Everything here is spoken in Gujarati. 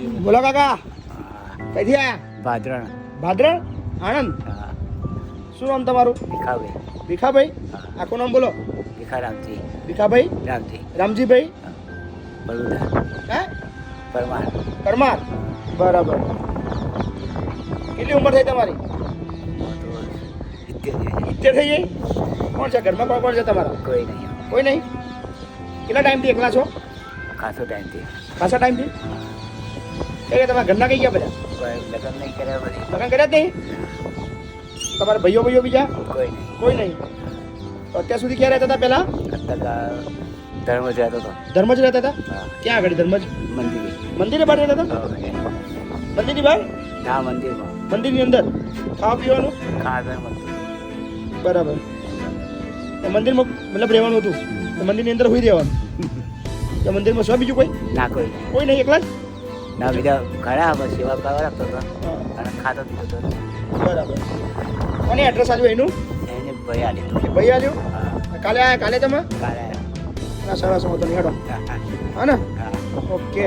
બોલો કાકા કઈથી આયા? ભાદરણ. ભાદરણ આણંદ. હા. શું નામ તમારું? ભીખાભાઈ. ભીખાભાઈ. હા. આખું નામ બોલો. ભીખારામજી. ભીખાભાઈ. રામજી. રામજીભાઈ. બરોડા. હે પરમાર. પરમાર. બરાબર. કેટલી ઉંમર થઈ તમારી? તો 70 70 થઈ ગઈ. કોણ છે ઘરમાં? કોણ કોણ છે તમારા? કોઈ નહીં. કોઈ નહીં. કેટલા ટાઈમથી એકલા છો? ખાસો ટાઈમથી. ખાસા ટાઈમથી. કે તમારા ઘરના કઈ ગયા બધા? કોઈ લગ્ન નહીં કર્યા બધી. લગ્ન કર્યા જ નહીં? તમારા ભાઈઓ ભાઈઓ બીજા? કોઈ નહીં. કોઈ નહીં. તો અત્યાર સુધી ક્યાં રહેતા હતા પહેલા? અત્યારે ધર્મ જ રહેતો હતો. ધર્મજ રહેતા હતા? હા. ક્યાં આગળ ધર્મજ? મંદિરે. મંદિરે બહાર રહેતા હતા? મંદિરની બહાર? ના, મંદિરમાં. મંદિરની અંદર ખાવા પીવાનું? ખાવા મળતું. બરાબર. તો મંદિરમાં મતલબ રહેવાનું હતું? તો મંદિરની અંદર હોઈ રહેવાનું? તો મંદિરમાં શું બીજું કોઈ? ના, કોઈ નહીં. કોઈ નહીં, એકલા જ? ના, બીજા ઘણા બસ સેવા કરવા રાખતો હતો હા. અને ખાતો પીતો હતો. બરાબર. કોને એડ્રેસ આપ્યું એનું? એને ભાઈ આલી તો. એ ભાઈ આવ્યો? હા. કાલે આયા? કાલે તમે? કાલે ના સરસ, વાંધો નહીં હેડો. હા. હા ને? હા. ઓકે.